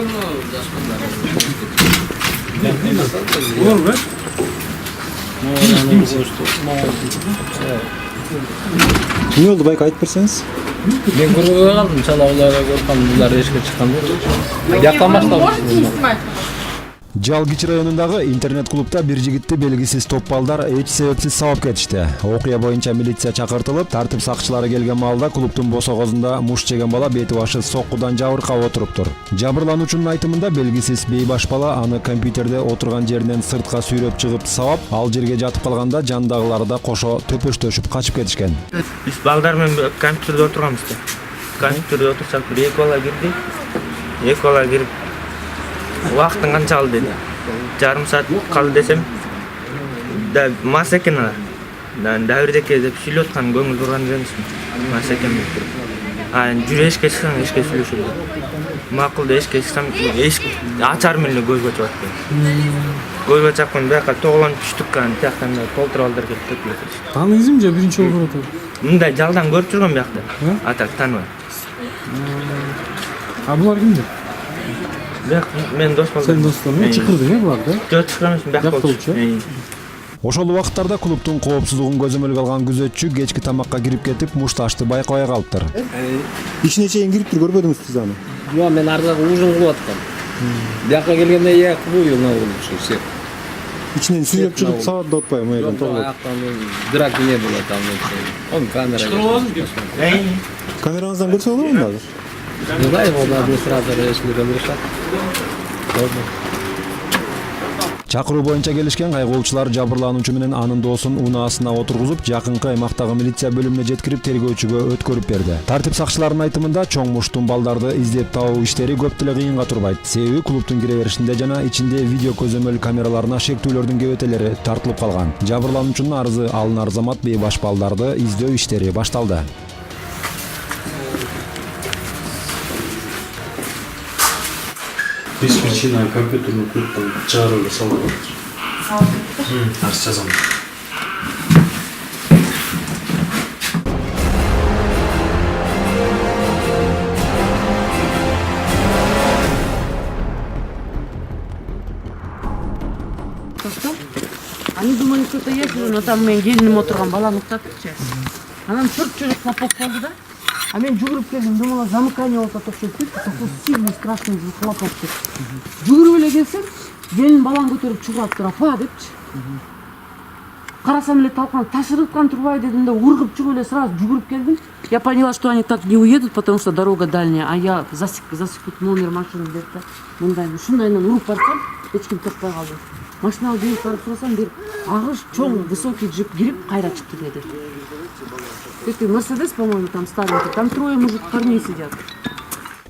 Olur be. Ne oldu bayka ayıp berseniz? Ben kurguya kaldım. Çalavlara korkam. Bunlar eşke çıkan. Yaktan başladım. Жалгич районундагы интернет клубда бир жигитти белгисиз топпалдар эч себепсиз сабап кетишти. Окуя боюнча милиция чакыртылып, тартип сакчылары келген маалда клубдун босогозунда муш жеген бала бети башы соккудан жабыркап отуруптур. Жабырлануучунун айтымында белгисиз бейбаш бала аны компьютерде отурган жеринен сыртка сүйрөп чыгып сабап, ал жерге жатып калганда жандагылары да кошо төпөштөшүп качып кетишкен. Биз балдар менен компьютерде отурганбыз да. Компьютерде отурсак бир эки бала кирди. Эки бала кирип Вақтың қанша қалды деді. Жарым саат қалды десем, да мас екен алар. Дәуірдеке деп сүйлеп отқан көңіл бұрған емеспін. Мас екен деп тұрып. Жүр ешке шықсаң ешке сөйлесу керек. Мақұлды ешке шықсам ачар мені көзге чапты. Көзге чапқан бияққа тоғылан түштік қаны тияқтан да толтырып алдыр келіп төпілетір. Таныйсың же биринчи жолу көрүп атат? Мындай жалдан көрүп жүргөн бияқта. Атак таныбайм. Булар кимдер? Мен дос болдум. Сен досторуң чакырдың булар да? Жок чакырмын, бияк болчу. Ошол убакыттарда клубдун коопсуздугун көзөмөлгө алган күзөтчү кечки тамакка кирип кетип мушташты байкабай калыптыр. Ичине чейин кириптир, көрбөдүңүз сиз аны? Жок, мен ардагы ужин кылып аткам. Бияка келгенде я кылуу на улице все. Ичинен сүйрөп чыгып сабат да атпайбы, мыйдан тоголот. Драка не было там. Он камера. Камераңыздан көрсө болобу азыр? Не знаю, он администратор если разрешат. Чакыруу боюнча келишкен кайгылуучулар жабырлануучу менен анын доосун унаасына отургузуп, жакынкы аймактагы милиция бөлүмүнө жеткирип тергөөчүгө өткөрүп берди. Тартип сакчыларынын айтымында чоң муштун балдарды издеп табуу иштери көп деле кыйынга турбайт. Себеби клубдун кире беришинде жана ичинде видео көзөмөл камераларына шектүүлөрдүн кебетелери тартылып калган. Жабырлануучунун арызы алынар замат бейбаш балдарды издөө иштери башталды. Без причины компьютерный клубтан чыгарууга салып атат. Арыз жазам. Они думали, что это я сижу, но там мен келиним отурган баланы уктатыпчы. Анан 4 чолок хлопок болду да. А мен жүгүрүп келдим, думала замыкание болуп атат окшойт деп, такой сильный страшный хлопок деп. Жүгүрүп эле келсем, келин баланы көтөрүп чугап туруп, "Апа" депчи. Карасам эле талкан ташырыпкан турбай дедим да, ургуп чыгып эле сразу жүгүрүп келдим. Я поняла, что они так не уедут, потому что дорога дальняя, а я засекут номер машины деп да. Мындайын ушундайынан уруп барсам, эч ким топпой калды. Машинага жигит барып сурасам, бир агыш чоң высокий джип кирип кайра чыкты деди. Это Мерседес, по-моему, там старенький. Там трое мужик парней сидят.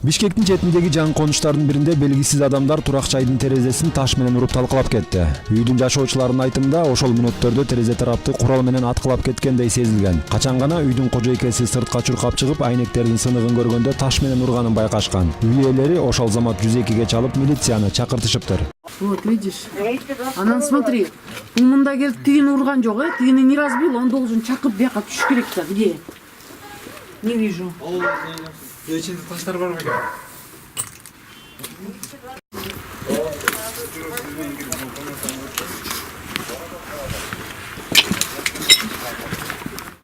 Бишкектин четиндеги жаңы конуштардын биринде белгисиз адамдар турак-жайдын терезесин таш менен уруп талкалап кетти. Үйдүн жашоочуларынын айтымында ошол мүнөттөрдө терезе тарапты курал менен аткылап кеткендей сезилген. Качан гана үйдүн кожойкеси сыртка чуркап чыгып, айнектердин сыныгын көргөндө таш менен урганын байкашкан. Үй ээлери ошол замат 102-ге чалып милицияны чакыртышыптыр. Вот, видишь? Анан смотри, мында келип тигини урган жок, тигини не разбил, он должен чакып бияка түшүш керек-то. Где? Не вижу. Ичинде таштар барбы экен?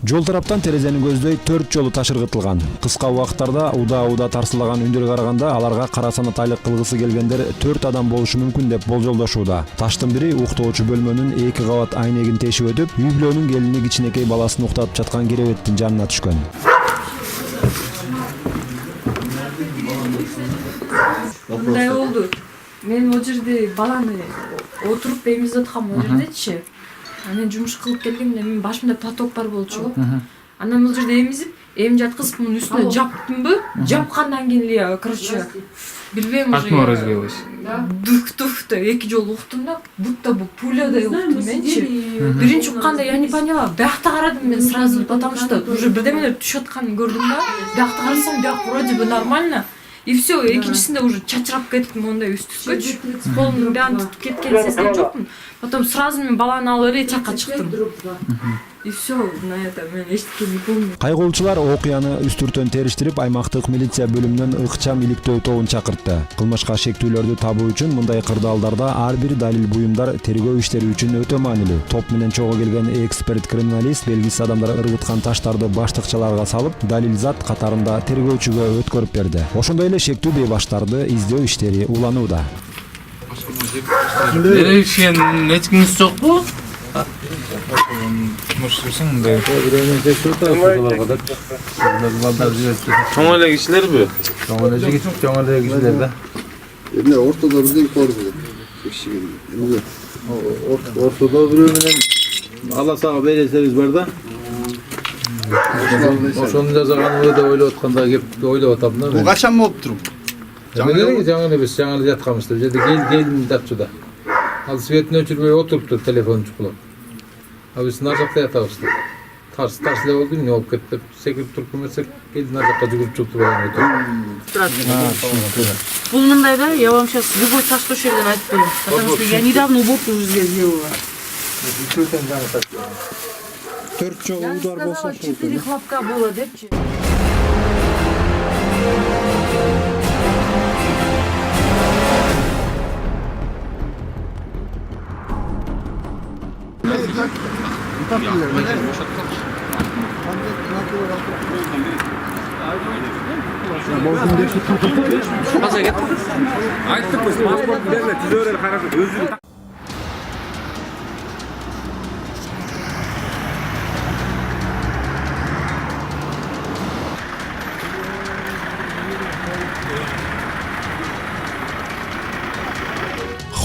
Жол тараптан терезени көздөй 4 жолу таш ыргытылган. Кыска убакыттарда уда тарсылаган үндөргө караганда аларга кара санатайлык кылгысы келгендер 4 адам болушу мүмкүн деп болжолдошууда. Таштын бири уктоочу бөлмөнүн 2 кабат айнегин тешип өтүп, үй бүлөнүн келини кичинекей баласын уктатып жаткан керебеттин жанына түшкөн. Мындай болду. Мен ол жерде баланы отуруп эмизип аткам ол жердечи. Анан жумуш кылып келгенде менин башымда поток бар болчу. Анан бул жерде эмизип, жаткызып мунун үстүнө жаптымбы? Жапкандан кийин эле, короче, билбейм уже. Атма разбилась. Дух-дух да 2 жолу уктум да, будто бы пулядай уктум менчи. Биринчи укканда я не поняла, биякта карадым мен сразу, потому что уже бирдемелер түшүп атканын көрдүм да. Биякта карасам, бияк вроде бы нормально. И все, экинчисинде уже чачырап кеттим, мондай үстүскө. Колумдун баарын тутуп кеткенин сезген жокмун. Потом сразу мен баланы алып эле чакка чыктым. И все, на это мен эчтеке не помню. Кайгылуучулар окуяны үстүртөн териштирип, аймактык милиция бөлүмүнөн ыкчам иликтөө тобун чакыртты. Кылмышка шектүүлөрдү табуу үчүн мындай кырдаалдарда ар бир далил буюмдар тергөө иштери үчүн өтө маанилүү. Топ менен чогуу келген эксперт-криминалист белгисиз адамдар ыргыткан таштарды баштыкчаларга салып, далил зат катарында тергөөчүгө өткөрүп берди. Ошондой эле шектүү бейбаштарды издөө иштери уланууда. Беришкен эчкиңиз жокпу? Чоң эле кишилерби? Чоң эле кишилер да. Эмне ортодо бирден көрдү. Эмне? Ортодо бирөө менен аласага бересеңиз бар да. Ошону жазаганыбы деп ойлоп атканда кеп ойлоп атам да. Бул качан болуптур? Жаңы эле биз жаңы эле жатканбыз деп жерде келдим датчуда. Ал светін өчүрбөй отуруптур, телефон чукулуп. А биз нар жакта ятабыз. Тарс эле болду, эмне болуп кетти деп секирип туруп келмесек, келди нар жакка жүгүрүп чыгып Бул мындай да, я вам сейчас любой таш жерден айтып коеюн. Потому что я недавно уборку уже сделала. 4 жолу удар болсо 4 хлопка было депчи.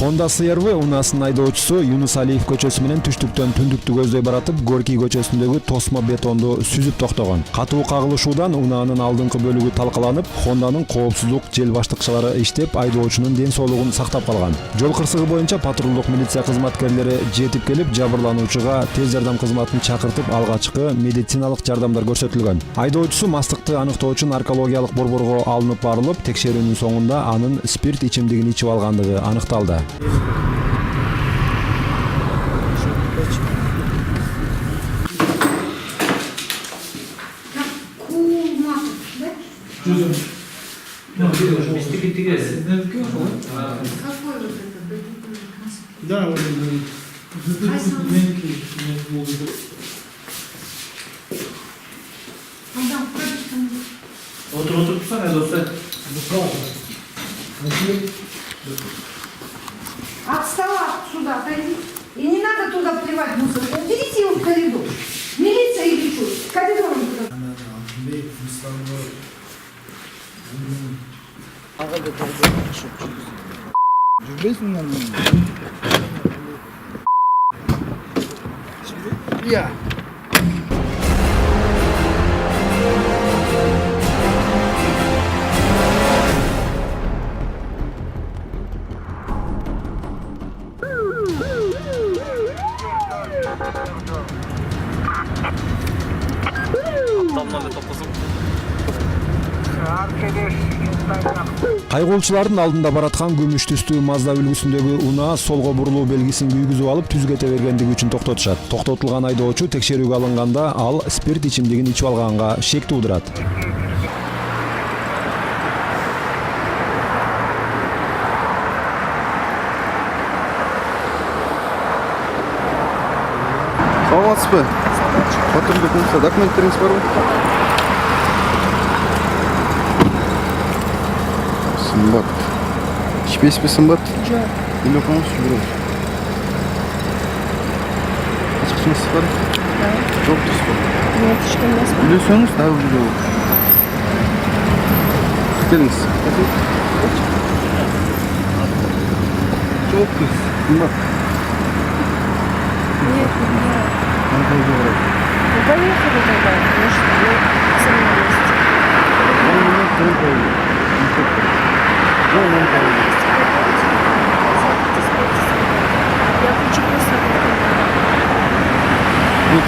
Honda CR-V унаасынын айдоочусу Юнус Алиев көчөсү менен түштүктөн түндүктү көздөй баратып, Горький көчөсүндөгү тосмо бетонду сүзүп токтогон. Катуу кагылышуудан унаанын алдыңкы бөлүгү талкаланып, Хонданын коопсуздук жел баштыкчылары иштеп, айдоочунун ден соолугун сактап калган. Жол кырсыгы боюнча патрулдук милиция кызматкерлери жетип келип, жабырлануучуга тез жардам кызматын чакыртып, алгачкы медициналык жардамдар көрсөтүлгөн. Айдоочусу мастыкты аныктоо үчүн наркологиялык борборго алынып барылып, текшерүүнүн соңунда анын спирт ичимдигин ичип алгандыгы аныкталды. Otur tutsana dostlar. Отстала сюда, отойди. И не надо туда плевать мусор. Уберите его в коридор. Милиция или что? Коридором туда. Я. Кайгылуучулардын алдында бараткан күмүш түстүү Mazda үлгүсүндөгү унаа солго бурулуу белгисин күйгүзүп алып түз кете бергендиги үчүн токтотушат. Токтотулган айдоочу текшерүүгө алынганда ал спирт ичимдигин ичип алганга шек туудурат. Саламатсызбы? Патрулдук милиция документтериңиз барбы? Сымбат. İçпейсизби сымбат? Жок. Эмне окуңуз жүрөбүз? Ачыкчыңыз бар? Да. Жок дейсизби? Нет, что у нас? Үйлөсөңүз дагы жүрөбүз. Келиңиз. Жок дейсиз. Сымбат. Нет, нет. Кандай жок? Ну поехали тогда. Может, мы сами вместе. Я хочу просто.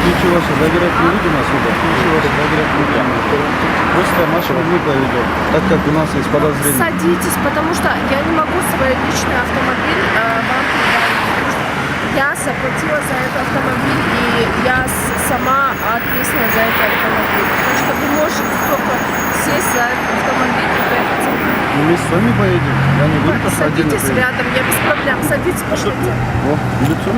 Ключи ваши забирать не будем отсюда. Ключи ваши забирать не будем. Просто машину мы поведем. Так как у нас есть подозрение. Садитесь, потому что я не могу свой личный автомобиль вам передать. Я заплатила за этот автомобиль, и я сама ответственна за этот автомобиль. Так что вы можете только сесть за этот автомобиль и поехать. Ну, мы с вами поедем. Я не буду просто отдельно Садитесь поехать. рядом, я без проблем. Садитесь, пошлите. О, лицо.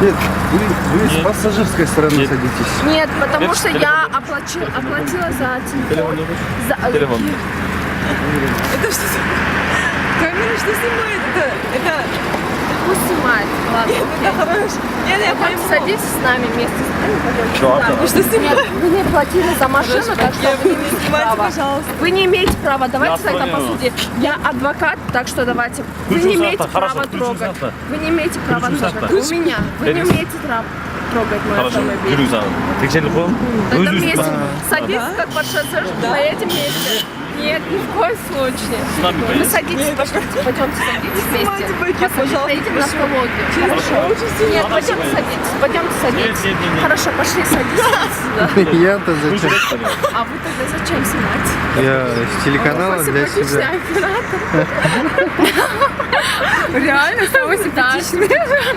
Нет, вы с пассажирской стороны садитесь. Нет, потому что я оплатила за телефон. Телефон. Это что? Камера что снимает? Это... Пусть снимает. Ладно, Это хорошо. Я пойму. Садитесь с нами вместе. Вы что снимаете? Вы не платили за машину, так что вы не имеете Снимайте, права. пожалуйста. Вы не имеете права. Давайте тогда по суде. Я адвокат, так что давайте. Вы не имеете права трогать. Вы не имеете права трогать. У меня. Вы не имеете права трогать мой автомобиль. Тогда вместе. Садитесь как пассажир, поедем вместе. Нет, ни в коем случае. Вы садитесь, пойдемте садитесь вместе. Поедем на автологию. Хорошо. Нет, пойдемте садитесь. Хорошо, пошли садитесь. Я-то зачем? А вы тогда зачем снимать? Я с телеканала для Симпатичный себя. оператор. Реально, самый симпатичный.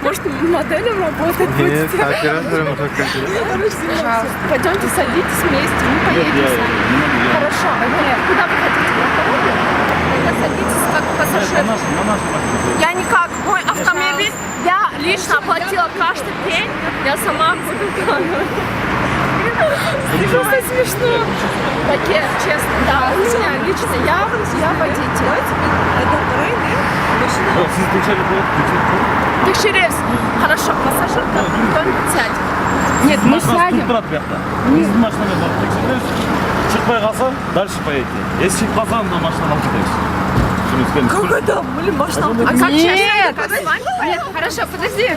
Может, моделем работать Нет, будете? оператором только. Пожалуйста. Пойдемте садитесь вместе, мы поедем сами. Хорошо. Нет, куда вы хотите? В автомобиль? Тогда садитесь как пассажир. Я никак. Мой автомобиль, я лично оплатила каждый день. Я сама буду камеру. Просто смешно. Такие, честно, да, у меня лично, я водитель. Текшеревс. Хорошо, пассажир, кто-нибудь сядет. Нет, мы сядем. Çıkmaya kalsa дальше поедете. Если çıkıp kalsan da машина алып кетесиз. Как это? Блин, машина. А как честно? Как с вами? Нет, хорошо, подожди.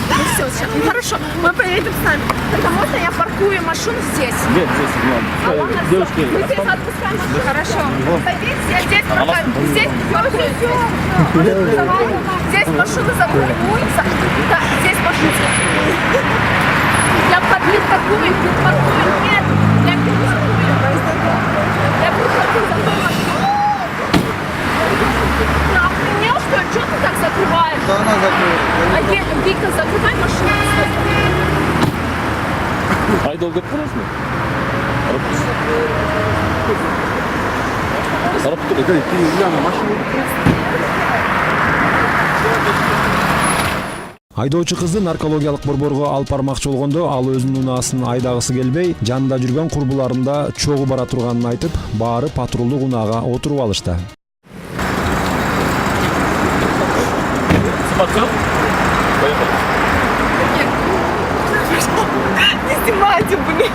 Ну все, сейчас. Хорошо, мы поедем с нами. Тогда можно я паркую машину здесь? Нет, здесь ладно. Девушки, Мы здесь отпускаем машину. Хорошо. Садитесь, я здесь паркую. Здесь все. Здесь машину запаркуется. Да, здесь машину. Я паркую. Нет, я перепаркую. Я перепаркую за той машиной. Ты охренел, что ли? Чего ты так закрываешь? Да она закрыла. Вика, закрывай машину. Айдол кетип каласың. Арап тур. Айдоочу кызды наркологиялык борборго алып бармакчы болгондо ал өзүнүн унаасын айдагысы келбей, жанында жүргөн курбуларында чогуу бара турганын айтып, баары патрулдук унаага отуруп алышты. Не снимайте, блин.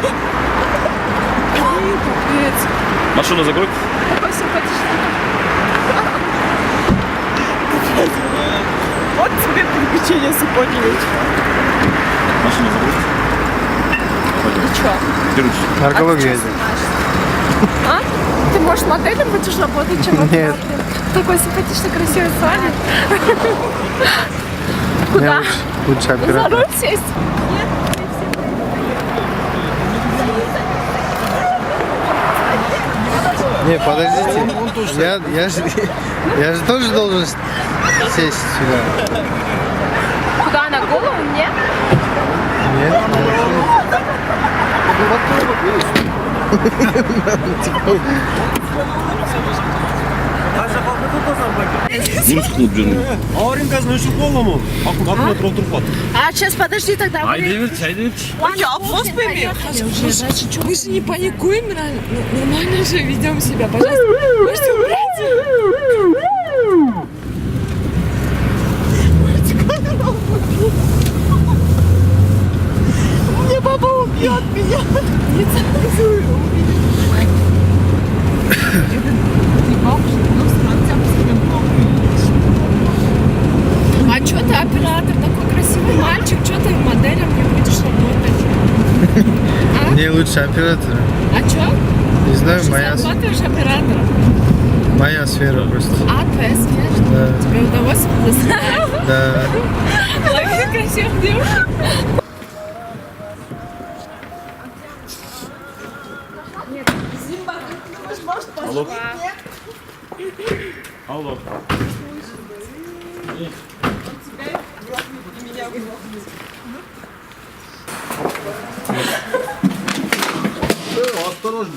Машину закрой. Такой симпатичный. Вот тебе приключения Сапогевич. Машину закрой. И чё? Держи. Наркология. А? Ты, может, моделем будешь работать, чем Нет. Такой симпатичный, красивый парень. Куда? Лучше За оператор. руль сесть? Не, подождите. Я же тоже должен сесть сюда. Куда, на голову мне? Нет. Bunu sıkılıp canım. Ağrın gazını şu kolla mı? Aklı kapına oturup bat. А, сейчас подожди тогда. Haydi ver, çay da iç. Я обвоз пойми. Мы же не паникуем, нормально же ведем себя, пожалуйста. Можете убрать? Мне папа убьет меня. Не цензуру. А что ты оператор, такой красивый мальчик, что ты моделем не будешь работать? Мне лучше оператора. А что? Не знаю, моя Работаешь оператором? сфера просто. А, твоя сфера? Да. Тебе удовольствие доставляет? Да. Лови красивых девушек. Нет, извини. Алло. Алло. Осторожно.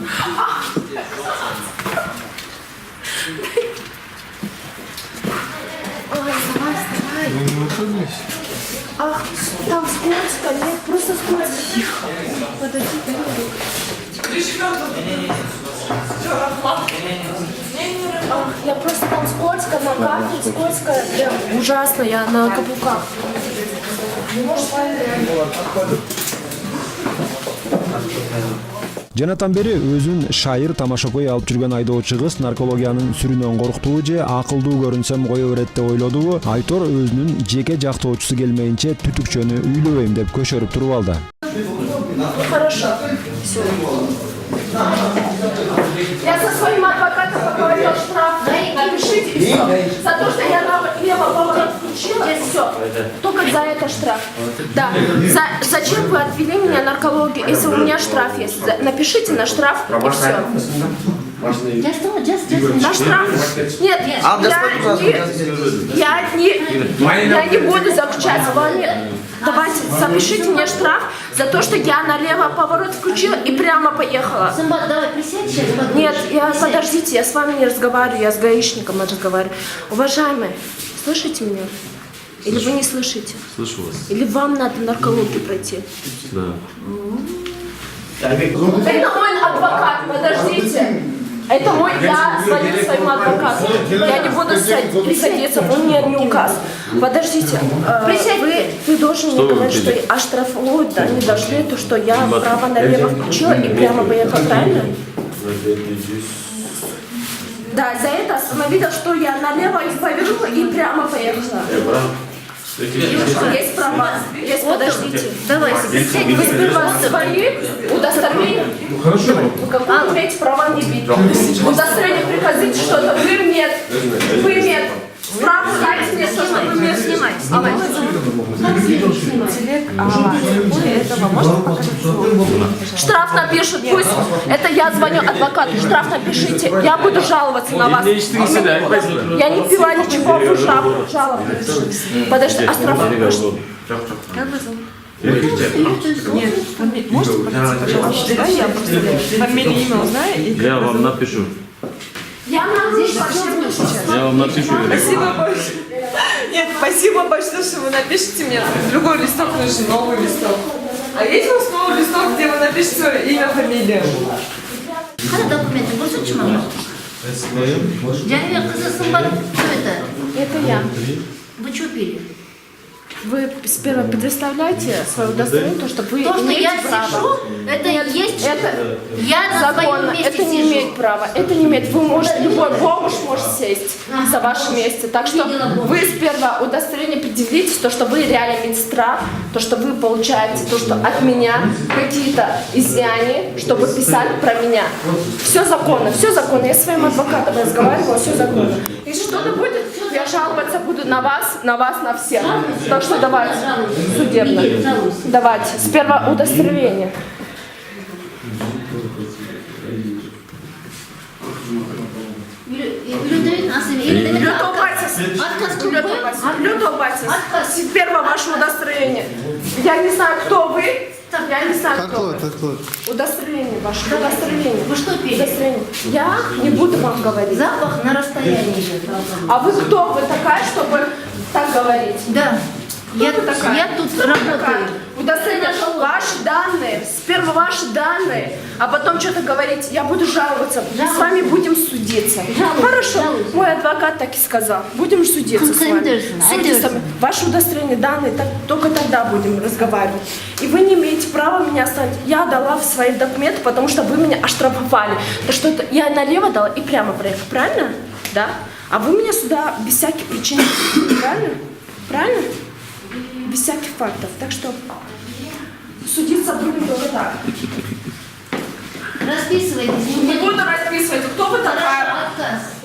Ах, там скользко, нет, просто скользко. Подожди, Ах, я просто там скользко, нога скользко, прям ужасно, я на каблуках. Не можешь понять. Жанатан бери өзүн шайыр тамашакөй алып жүргөн айдоочу кыз наркологиянын сүрүнөн корктубу же акылдуу көрүнсөм кое берет деп ойлодубу? Айтор өзүнүн жеке жактоочусу келмейинче түтүкчөнү үйлөбөйм деп көшөрүп туруп алды. Хорошо. Все. Я со своим адвокатом поговорила штраф. Напишите и все. За то, что я налево поворот включила, и все. Только за это штраф. Да. Зачем вы отвели меня на наркологию, если у меня штраф есть? Напишите на штраф и все. На штраф? Нет, я не буду заключать с вами. Давайте, запишите мне штраф за то, что я налево поворот включила и прямо поехала. Давай, присядь сейчас. Нет, подождите, я с вами не разговариваю, я с гаишником разговариваю. Уважаемые, слышите меня? Или вы не слышите? Слышу вас. Или вам надо наркологию пройти? Да. Это мой адвокат, подождите. Это мой, я звоню своему адвокату. Я не буду садиться, он мне не указ. Подождите, вы должны мне говорить, что оштрафуют, да, не дошли, то, что я право налево включила и прямо поехала, правильно? Да, за это остановила, что я налево и повернула и прямо поехала. Есть права. Есть, подождите. Давайте. Вы сперва свои удостоверения. Хорошо. Вы имеете права не бить. Удостоверение приходите, что-то вы нет. Справку дайте мне, что вы мне снимаете. Штраф напишут, пусть. Это я звоню адвокату. Штраф напишите. Я буду жаловаться на вас. Я не пила ничего, вы штраф жаловаться. Подожди, а штраф напишут? Нет, можете показать, пожалуйста? Да, я просто фамилию, имя узнаю. Я вам напишу. Я вам напишу. Спасибо большое. Нет, спасибо большое, что вы напишите мне. Другой листок нужен, новый листок. А есть у вас новый листок, где вы напишете свое имя, фамилию? Когда документы көрсетші мама? Және қызысың бар, кто это? Это я. Вы что пили? Вы сперва предоставляете свое удостоверение, то, что вы То, что имеете я право. сижу, это Нет, есть, это я на законно, своем месте это не сижу. имеет права, это не имеет. Вы можете, любой бомж может сесть за ваше место. Так что вы сперва удостоверение предъявите, то, что вы реально медсестра, то, что вы получаете, то, что от меня какие-то изъяния, чтобы писали про меня. Все законно, все законно. Я с своим адвокатом разговаривала, все законно. Если что-то будет, я жаловаться буду на вас, на всех. Так что давайте, судебно. Давайте, сперва удостоверение. Сперва ваше удостоверение. Я не знаю, кто вы. Я не знаю, кто вы. Удостоверение ваше, удостоверение. Вы что пили? Удостоверение. Я не буду вам говорить. Запах на расстоянии. А вы кто? Вы такая, чтобы так говорить? Да. Я тут работаю. Удостоверение, ваши данные, сперва ваши данные, а потом что-то говорить. Я буду жаловаться. Мы с вами будем судиться. Хорошо. Мой адвокат так и сказал. Будем судиться с вами. Судиться. Ваши удостоверения, данные, только тогда будем разговаривать. И вы не имеете права меня оставить. Я дала свои документы, потому что вы меня оштрафовали. То что это я налево дала и прямо проехала. Правильно? Да? А вы меня сюда без всяких причин. Правильно? Правильно? Без всяких фактов. Так что судиться будем только так. Расписывайтесь. Не буду расписывать. Кто вы такая?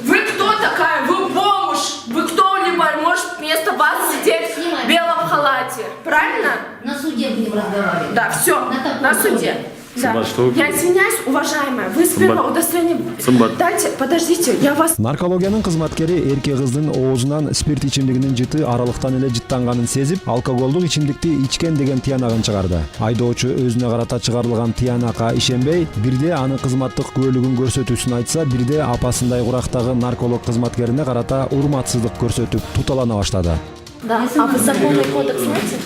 Вы кто такая? Вы бомж. Вы кто-либо может вместо вас сидеть в белом халате. Правильно? На суде будем разговаривать. Да, все. На суде. Да. Я извиняюсь, уважаемая, вы сперва удостоверение... Дайте, подождите, я вас... Наркологиянын кызматкери эрке кыздын оозунан спирт ичимдигинин жыты аралыктан эле жыттанганын сезип, алкоголдук ичимдикти ичкен деген тыянагын чыгарды. Айдоочу өзүнө карата чыгарылган тыянакка ишенбей, бирде анын кызматтык күбөлүгүн көрсөтүүсүн айтса, бирде апасындай курактагы нарколог кызматкерине карата урматсыздык көрсөтүп туталана баштады. Да, а вы законный кодекс знаете?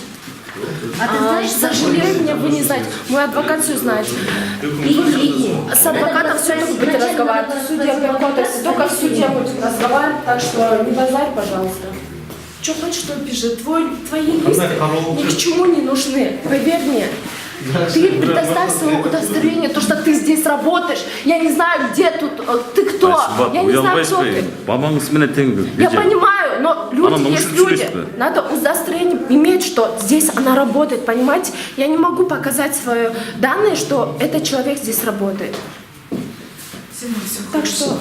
К сожалению, вы не знаете. Мой адвокат все знает. С адвокатом все только будете разговаривать. В судебном кодексе только в суде будете разговаривать, так что не базарь, пожалуйста. Что хочешь, что пиши. Твои листы ни к чему не нужны. Поверь мне. Ты предоставь свое удостоверение, то, что ты здесь работаешь. Я не знаю, где тут, ты кто. Я не знаю, кто ты. Я понимаю, но люди есть люди. Надо удостоверение иметь, что здесь она работает, понимаете? Я не могу показать свои данные, что этот человек здесь работает. Так что...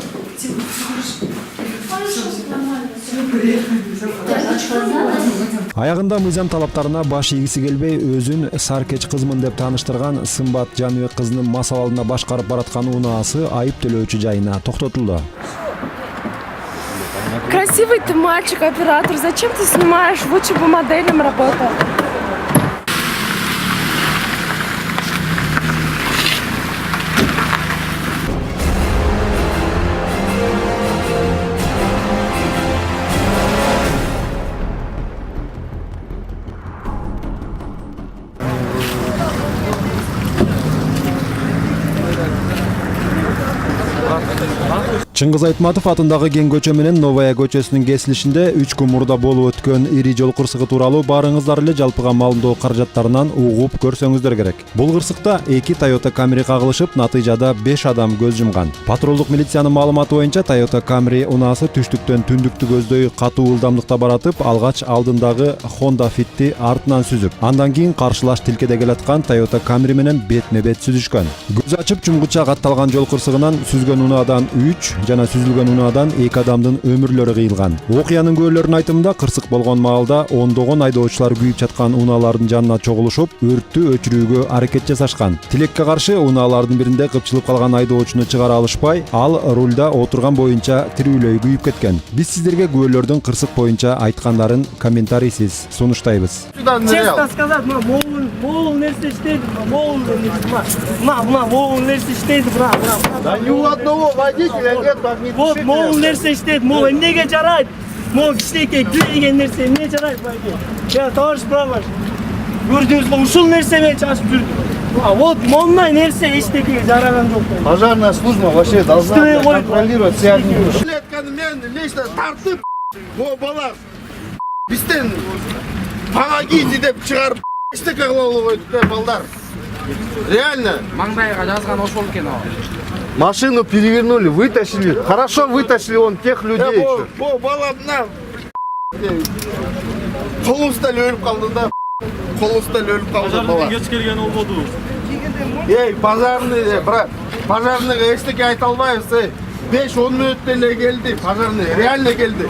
Аягында мыйзам талаптарына баш ийгиси келбей, өзүн саркеч кызмын деп тааныштырган Сымбат Жаныбек кызынын масал алдында башкарып бараткан унаасы айып төлөөчү жайына токтотулду. Красивый ты мальчик, оператор. Зачем ты снимаешь? Лучше бы моделем работал. Чыңгыз Айтматов атындагы Кең көчө менен Новая көчөсүнүн кесилишинде 3 күн мурда болуп өткөн ири жол кырсыгы тууралуу баарыңыздар эле жалпыга маалымдоо каражаттарынан угуп көрсөңүздөр керек. Бул кырсыкта 2 Toyota Camry кагылышып, натыйжада 5 адам көз жумган. Патрулдук милициянын маалыматы боюнча Toyota Camry унаасы түштүктөн түндүктү көздөй катуу ылдамдыкта баратып, алгач алдындагы Honda Fit'ти артынан сүзүп, андан кийин каршылаш тилкеде келаткан Toyota Camry менен бетме-бет сүзүшкөн. Көз ачып жумгуча катталган жол кырсыгынан сүзгөн унаадан 3 жана сүзүлгөн унаадан 2 адамдын өмүрлөрү кыйылган. Окуянын күбөлөрүнүн айтымында кырсык болгон маалда ондогон айдоочулар күйүп жаткан унаалардын жанына чогулушуп, өрттү өчүрүүгө аракет жасашкан. Тилекке каршы унаалардын биринде кыпчылып калган айдоочуну чыгара алышпай, ал рульда отурган боюнча тирүүлөй күйүп кеткен. Биз сиздерге күбөлөрдүн кырсык боюнча айткандарын комментарийсиз сунуштайбыз. Честно сказать, могул нерсе иштейди, могул нерсе иштейди, брат. Да ни у одного водителя нет магнитушителя. Вот могул нерсе иштейди, могул эмнеге жарайт? Могул кичинекей деген нерсе эмне жарайт байке? Я товарищ праваш. Көрдүңүзбү, ушул нерсе менен чачып жүрдүм. А вот мондай нерсе эчтекеге жараган жок. Пожарная служба вообще должна контролировать все огни. Мен лично тартып, о бала, бизден помогите деп чыгарып, эчтеке кыла албайт балдар. Реально. Маңдайга жазган ошол экен ал. Машину перевернули, вытащили. Хорошо вытащили он тех людей еще. О бала мына колубузда өлүп калды да. Колубузда өлүп калды бала. Кеч келген болбоду. Эй, пожарный, брат. Пожарныйга эчтеке айта албайбыз. 5-10 мүнөттөн эле келди, пожарный реально келди.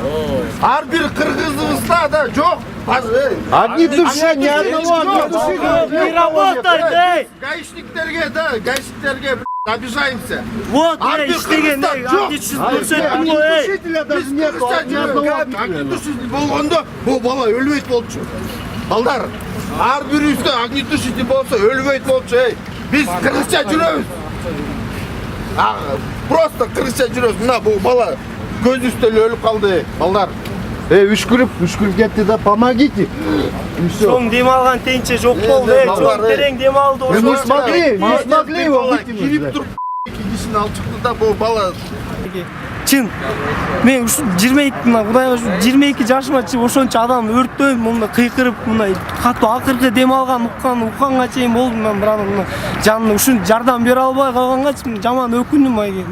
Ар бир кыргызыбызда да жок. Огнетушитель ни одного огнетушителя не работает, эй! Гаишниктерге обижаемся. Вот, иштеген огнетушитель көрсөттүм го, эй! Огнетушителя даже нету, ни одного огнетушитель болгондо, бул бала өлбөйт болчу. Балдар, ар бирибизде огнетушитель болсо өлбөйт болчу, эй. Биз кыргызча жүрөбүз. Просто кыргызча жүрөбүз. Мына бул бала көз үстөлү өлүп калды, балдар. Үшкүрүп кетти да, помогите. Чоң дем алган теңче жок болду, чоң терең дем алды. Не смогли его выкинуть. Кирип туруп, кишини алып чыкты да, бул бала. Чын, мен ушу 22 мына Кудайга 22 жашыма чыгып ошончо адам өрттөп, мында кыйкырып, мына катуу акыркы дем алган, укканга чейин болдум мен, бирок мына жанына ушун жардам бере албай калганга жаман өкүндүм айке.